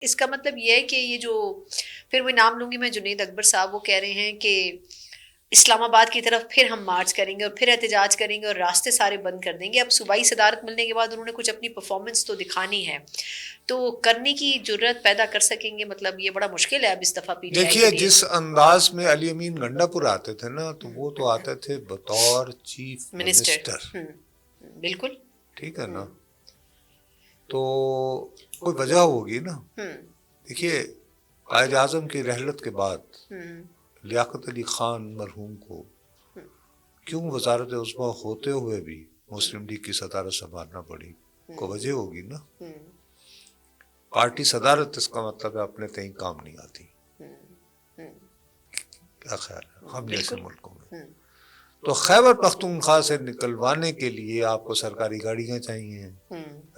اس کا مطلب یہ ہے کہ یہ جو پھر وہ نام لوں گی میں، جنید اکبر صاحب، وہ کہہ رہے ہیں کہ اسلام آباد کی طرف پھر ہم مارچ کریں گے اور پھر احتجاج کریں گے اور راستے سارے بند کر دیں گے. اب صوبائی صدارت ملنے کے بعد انہوں نے کچھ اپنی پرفارمنس تو دکھانی ہے، تو کرنے کی جرت پیدا کر سکیں گے؟ مطلب یہ بڑا مشکل ہے اب اس دفعہ پی ٹی آئی کے دیکھیے لیے. جس انداز میں علی امین گنڈا پور آتے تھے نا، تو وہ تو آتے تھے بطور چیف منسٹر. بالکل ٹھیک ہے نا، تو کوئی وجہ ہوگی نا. دیکھیے قائد اعظم کی رحلت کے بعد لیاقت علی خان مرحوم کو کیوں وزارت عظمیٰ ہوتے ہوئے بھی مسلم لیگ کی صدارت سنبھالنا پڑی؟ کوئی وجہ ہوگی نا. پارٹی صدارت اس کا مطلب ہے اپنے تئیں کام نہیں آتی. کیا خیال ہے ہم جیسے ملکوں میں؟ تو خیبر پختونخوا سے نکلوانے کے لیے آپ کو سرکاری گاڑیاں چاہیے،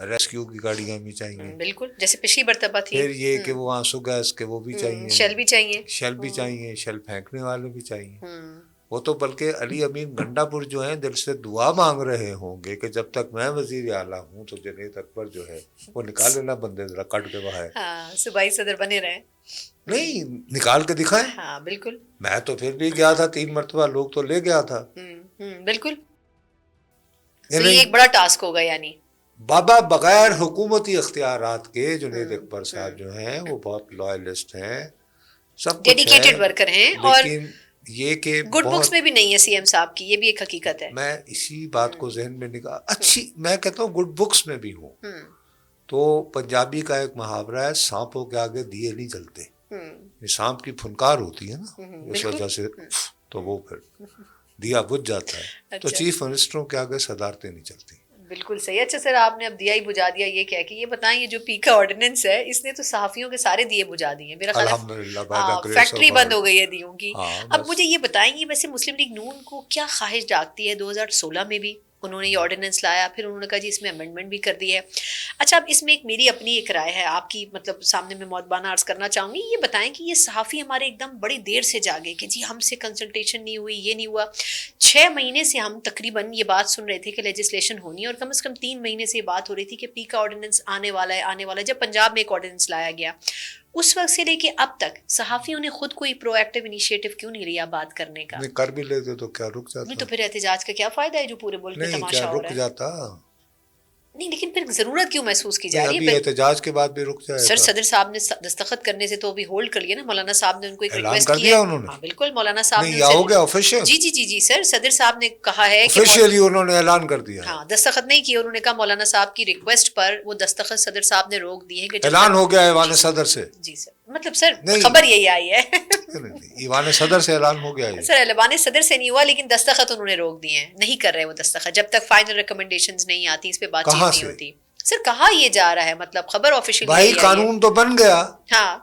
ریسکیو کی گاڑیاں بھی چاہیے، بالکل جیسے پچھلی مرتبہ تھی. پھر یہ کہ وہ آنسو گیس کے وہ بھی چاہیے، شیل بھی چاہیے، شیل بھی چاہیے، شیل پھینکنے والے بھی چاہیے. وہ تو بلکہ علی امین گنڈا پور جو ہیں دل سے دعا مانگ رہے ہوں گے کہ جب تک میں وزیر اعلیٰ ہوں تو جنید اکبر جو ہے وہ نکال لینا بندے ذرا کٹ کے باہر. ہاں صوبائی صدر بنے رہے. نہیں نکال کے دکھائیں. ہاں بالکل. میں تو پھر بھی گیا تھا 3 مرتبہ، لوگ تو لے گیا تھا. بالکل. تو یہ ایک بڑا ٹاسک ہوگا. یعنی بابا بغیر حکومتی اختیارات کے جنید اکبر صاحب جو ہیں وہ بہت لائلسٹ ہیں، سب ڈیڈیکیٹڈ ورکر ہیں، اور لیکن یہ کہ گڈ بکس میں بھی نہیں ہے سی ایم صاحب کی، یہ بھی ایک حقیقت ہے. میں اسی بات کو ذہن میں نکال اچھی میں کہتا ہوں گڈ بکس میں بھی ہوں. تو پنجابی کا ایک محاورہ ہے، سانپوں کے آگے دیے نہیں جلتے. سانپ کی پھنکار ہوتی ہے نا اس وجہ سے، تو وہ پھر دیا بجھ جاتا ہے. تو چیف منسٹروں کے آگے صدارتیں نہیں چلتی. بالکل صحیح. اچھا سر، آپ نے اب دیا ہی بجھا دیا یہ کہہ کے، یہ بتائیں یہ جو پیکا آرڈیننس ہے اس نے تو صحافیوں کے سارے دیے بجھا دیے میرا خیال ہے. فیکٹری بند ہو گئی ہے دیوں کی. اب مجھے یہ بتائیں گے ویسے مسلم لیگ نون کو کیا خواہش جاگتی ہے؟ 2016 میں بھی انہوں نے یہ آرڈیننس لایا، پھر انہوں نے کہا جی اس میں امینڈمنٹ بھی کر دی ہے. اچھا اب اس میں ایک میری اپنی ایک رائے ہے، آپ کی مطلب سامنے میں مودبانہ عرض کرنا چاہوں گی. یہ بتائیں کہ یہ صحافی ہمارے ایک دم بڑی دیر سے جاگے کہ جی ہم سے کنسلٹیشن نہیں ہوئی، یہ نہیں ہوا. 6 مہینے سے ہم تقریباً یہ بات سن رہے تھے کہ لیجسلیشن ہونی ہے، اور کم از کم 3 مہینے سے یہ بات ہو رہی تھی کہ پی کا آرڈیننس آنے والا ہے آنے والا ہے. جب پنجاب میں ایک آرڈیننس لایا گیا اس وقت سے لے کے اب تک صحافیوں نے خود کوئی پرو ایکٹیو انیشیٹو کیوں نہیں لیا بات کرنے کا؟ کر بھی لیتے تو کیا رک جاتا؟ نہیں تو پھر احتجاج کا کیا فائدہ ہے جو پورے ملک میں تماشا ہو رہا ہے؟ رک جاتا نہیں، لیکن پھر ضرورت کیوں محسوس کی جا رہی ہے؟ احتجاج کے بعد بھی رک جائے. سر صدر صاحب نے دستخط کرنے سے تو ابھی ہولڈ کر لیا نا. مولانا صاحب نے ان کو ایک ریکویسٹ کر دیا انہوں نے. ہاں بالکل، مولانا صاحب نے ہو گیا آفیشیل. جی جی جی جی سر، صدر صاحب نے کہا ہے کہ آفیشیلی انہوں نے اعلان کر دیا. ہاں دستخط نہیں کیے انہوں نے، کہا مولانا صاحب کی ریکویسٹ پر وہ دستخط صدر صاحب نے روک دیے ہیں. اعلان ہو گیا ایوان صدر سے. جی سر، مطلب سر خبر یہی آئی ہے. ایوان صدر سے اعلان ہو گیا ہے. سر ایوان صدر سے نہیں ہوا، لیکن دستخط انہوں نے روک دیے ہیں، نہیں کر رہے وہ دستخط جب تک فائنل ریکمنڈیشنز نہیں آتی، اس پہ بات چیت نہیں ہوتی. سر کہا یہ جا رہا ہے، مطلب خبر آفیشیل بھائی قانون تو بن گیا. ہاں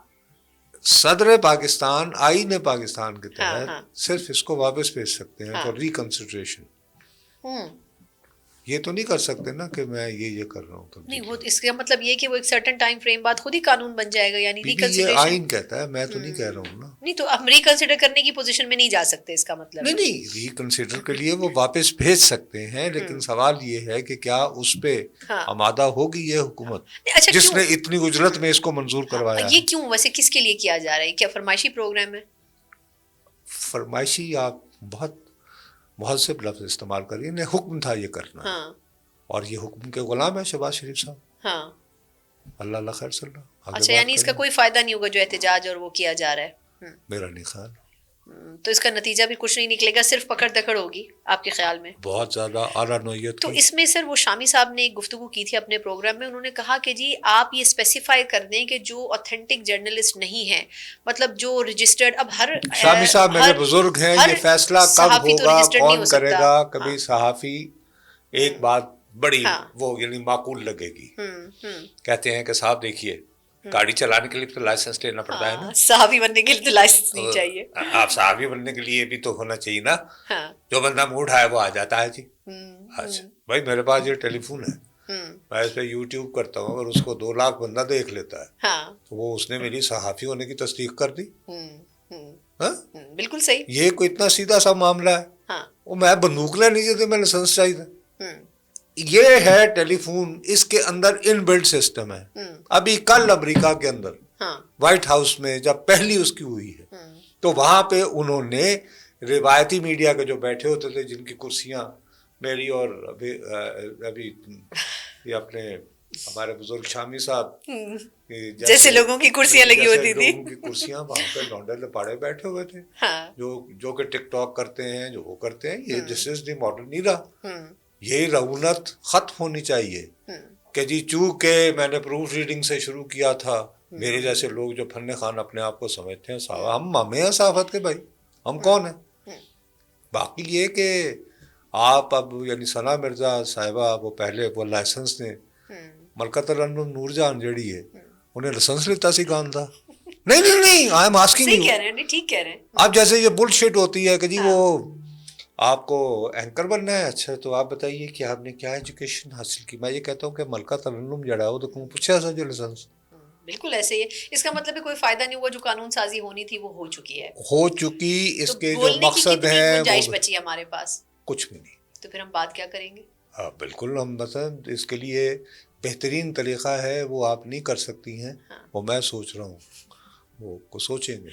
صدر پاکستان آئین پاکستان کے تحت صرف اس کو واپس بھیج سکتے ہیں فار ریکنسیڈریشن. یہ تو نہیں کر سکتے نا کہ میں یہ کر رہا ہوں. نہیں، وہ اس کا مطلب یہ کہ وہ ایک سرٹن ٹائم فریم بعد خود ہی قانون بن جائے گا. یعنی یہ آئین کہتا ہے، میں تو نہیں کہہ رہا ہوں نا. نہیں تو ہم ریکنسیڈر کرنے کی پوزیشن میں نہیں جا سکتے، اس کا مطلب نہیں ریکنسیڈر کے لیے وہ واپس بھیج سکتے ہیں، لیکن سوال یہ ہے کہ کیا اس پہ آمادہ ہوگی یہ حکومت جس نے اتنی اجرت میں اس کو منظور کروایا؟ یہ کیوں ویسے کس کے لیے کیا جا رہا ہے؟ کیا فرمائشی پروگرام ہے؟ فرمائشی آپ بہت مہذب لفظ استعمال کریے. انہیں حکم تھا یہ کرنا، اور یہ حکم کے غلام ہے شہباز شریف صاحب. ہاں اللہ خیر صلی اللہ. اچھا یعنی اس کا کوئی فائدہ نہیں ہوگا جو احتجاج اور وہ کیا جا رہا ہے؟ میرا نہیں خیال. تو اس کا نتیجہ بھی کچھ نہیں نکلے گا، صرف پکڑ دکڑ ہوگی آپ کے خیال میں؟ بہت زیادہ اعلیٰ نوعیت. تو اس میں سر وہ شامی صاحب نے ایک گفتگو کی تھی اپنے پروگرام میں، انہوں نے کہا کہ جی آپ یہ اسپیسیفائی کر دیں کہ جو اوتھینٹک جرنلسٹ نہیں ہیں، مطلب جو رجسٹرڈ، اب ہر شامی صاحب میرے بزرگ ہیں، یہ فیصلہ کب ہوگا کون کرے گا. کبھی صحافی ایک بات بڑی وہ یعنی معقول لگے گی، کہتے ہیں کہ صاحب دیکھیے گاڑی چلانے کے لیے تو لائسنس لینا پڑتا ہے نا، صحافی بننے کے لیے تو لائسنس نہیں چاہیے. آپ صحافی بننے کے لیے بھی تو ہونا چاہیے نا. جو بندہ منہ اٹھائے وہ آ جاتا ہے. جی اچھا بھائی میرے پاس یہ ٹیلی فون ہے، میں اس پہ یوٹیوب کرتا ہوں، اگر اس کو 2 لاکھ بندہ دیکھ لیتا ہے تو وہ اس نے میری صحافی ہونے کی تصدیق کر دی. بالکل صحیح. یہ کوئی اتنا سیدھا سا معاملہ ہے. وہ میں بندوق لینے چاہیے، میں لائسنس چاہیے تھا. یہ ہے ٹیلی فون، اس کے اندر ان بلڈ سسٹم ہے. ابھی کل امریکہ کے اندر وائٹ ہاؤس میں جب پہلی اس کی ہوئی ہے تو وہاں پہ انہوں نے روایتی میڈیا کے جو بیٹھے ہوتے تھے جن کی کرسیاں میری اور ابھی یہ اپنے ہمارے بزرگ شامی صاحب جیسے لوگوں کی کرسیاں لگی ہوتی تھی، لوگوں کی کرسیاں وہاں پہ لونڈے لپاڑے بیٹھے ہوئے تھے جو کہ ٹک ٹاک کرتے ہیں، جو وہ کرتے ہیں. یہ دس از دی ماڈرن ایرا. یہی رونت ختم ہونی چاہیے کہ جی چونکہ میں نے پروف ریڈنگ سے شروع کیا تھا، میرے جیسے لوگ جو فن خان اپنے آپ کو سمجھتے ہیں ہم ہیں صحافت کے بھائی، ہم کون ہیں. باقی یہ کہ آپ اب یعنی ثنا مرزا صاحبہ وہ پہلے وہ لائسنس نے ملکہ ترنم نور جان جڑی ہے انہیں لائسنس لیتا سی گان تھا. نہیں آئی ایم آسکنگ یو. ٹھیک کہہ رہے ہیں. اب جیسے یہ بل شٹ ہوتی ہے کہ جی وہ آپ کو اینکر بننا ہے، اچھا تو آپ بتائیے کہ آپ نے کیا ایجوکیشن حاصل کی. میں یہ کہتا ہوں کہ ملکہ ترنم جڑا ہے وہ تو پوچھا سا جو لائسنس. بالکل ایسے ہی ہے. اس کا مطلب ہے کوئی فائدہ نہیں ہوا، جو قانون سازی ہونی تھی وہ ہو چکی ہے، ہو چکی. اس کے جو مقصد ہے گنجائش بچی ہمارے پاس کچھ بھی نہیں. تو پھر ہم بات کیا کریں گے؟ ہاں بالکل. ہم بس اس کے لیے بہترین طریقہ ہے وہ آپ نہیں کر سکتی ہیں، وہ میں سوچ رہا ہوں وہ کو سوچیں گے.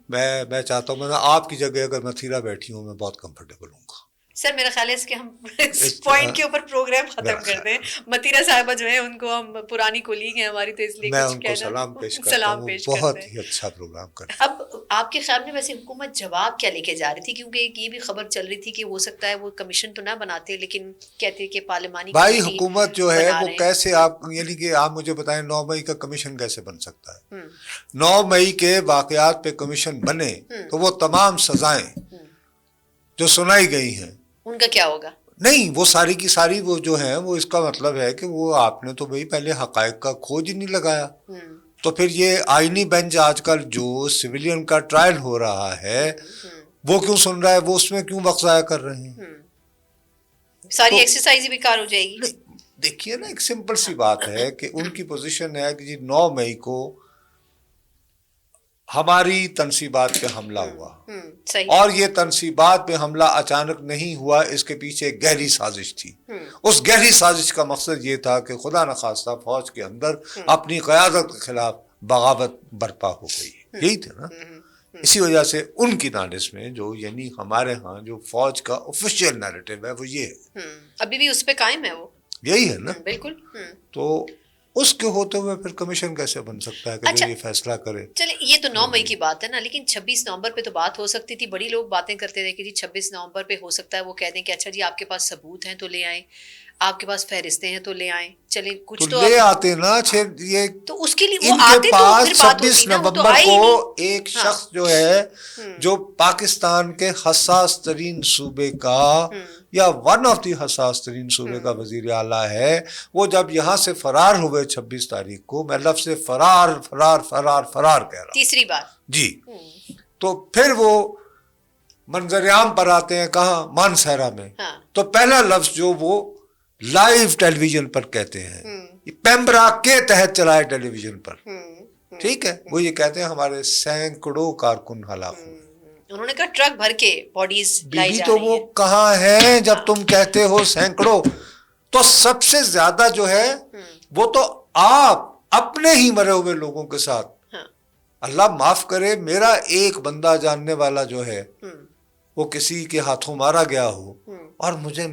میں چاہتا ہوں میں آپ کی جگہ اگر متھیرا بیٹھی ہوں میں بہت کمفرٹیبل ہوں گا. سر میرا خیال ہے اس کے ہم اس پوائنٹ کے اوپر پروگرام ختم کر دیں. متیرا صاحبہ جو ہے ان کو ہم پرانی کولیگ ہیں ہماری، تو اس لیے میں ان کو سلام پیش کرتا ہوں. بہت ہی اچھا پروگرام کرتے ہیں. اب آپ کے خیال میں ویسے حکومت جواب کیا لے کے جا رہی تھی؟ کیونکہ ایک یہ بھی خبر چل رہی تھی کہ ہو سکتا ہے وہ کمیشن تو نہ بناتے لیکن کہتے کہ پارلیمانی بھائی حکومت جو ہے وہ کیسے آپ یعنی کہ آپ مجھے بتائیں 9 مئی کا کمیشن کیسے بن سکتا ہے؟ 9 مئی کے واقعات پہ کمیشن بنے تو وہ تمام سزائیں جو سنائی گئی ہیں ان کا کیا ہوگا؟ نہیں، وہ ساری کی ساری وہ جو ہیں وہ اس کا مطلب ہے کہ وہ آپ نے تو بھائی پہلے حقائق کا کھوج ہی نہیں لگایا. تو پھر یہ آئینی بینچ آج کل جو سویلین کا ٹرائل ہو رہا ہے وہ کیوں سن رہا ہے؟ وہ اس میں کیوں وقت ضائع کر رہے ہیں؟ ساری ایکسرسائز ہی بیکار ہو جائے گی. دیکھیے نا ایک سمپل سی بات ہے کہ ان کی پوزیشن ہے کہ جی 9 مئی کو ہماری تنصیبات پہ حملہ ہوا اور یہ تنصیبات پہ حملہ اچانک نہیں ہوا، اس کے پیچھے گہری سازش تھی. اس گہری سازش کا مقصد یہ تھا کہ خدا نخواستہ فوج کے اندر اپنی قیادت کے خلاف بغاوت برپا ہو گئی. یہی تھا نا. اسی وجہ سے ان کی نالش میں جو یعنی ہمارے ہاں جو فوج کا آفیشیل نیریٹو ہے وہ یہ ہے، ابھی بھی اس پہ قائم ہے، وہ یہی ہے نا. بالکل. تو اس کے ہوتے ہوئے پھر کمیشن کیسے بن سکتا ہے کہ جو یہ فیصلہ کرے؟ چلے یہ تو 9 مئی کی بات ہے نا، لیکن 26 نومبر پہ تو بات ہو سکتی تھی. بڑی لوگ باتیں کرتے تھے کہ جی 26 نومبر پہ ہو سکتا ہے وہ کہہ دیں کہ اچھا جی آپ کے پاس ثبوت ہیں تو لے آئیں، آپ کے پاس فہرستیں ہیں تو لے آئیں. چلیں کچھ تو لے آتے نا. یہ تو اس کے لیے ان کے پاس 26 نومبر کو ایک شخص جو ہے جو پاکستان کے حساس ترین صوبے کا یا ون آف دی حساس ترین صوبے کا وزیر اعلیٰ ہے، وہ جب یہاں سے فرار ہوئے 26 تاریخ کو، میں لفظ فرار فرار فرار فرار کہہ رہا ہوں تیسری بار جی، تو پھر وہ منظر عام پر آتے ہیں کہاں؟ مانسہرہ میں. تو پہلا لفظ جو وہ لائیو ٹیلی ویژن پر کہتے ہیں، پیمبرا کے تحت چلائے ٹیلی ویژن پر، ٹھیک ہے، وہ یہ کہتے ہیں ہمارے سینکڑوں کارکن ہلاک ہوئے. انہوں نے کہا ٹرک بھر کے باڈیز لائی جا رہی ہیں. تو وہ کہاں ہیں جب تم کہتے ہو سینکڑوں؟ تو سب سے زیادہ جو ہے وہ تو آپ اپنے ہی مرے ہوئے لوگوں کے ساتھ. اللہ معاف کرے، میرا ایک بندہ جاننے والا جو ہے وہ کسی کے ہاتھوں مارا گیا ہو اور مجھے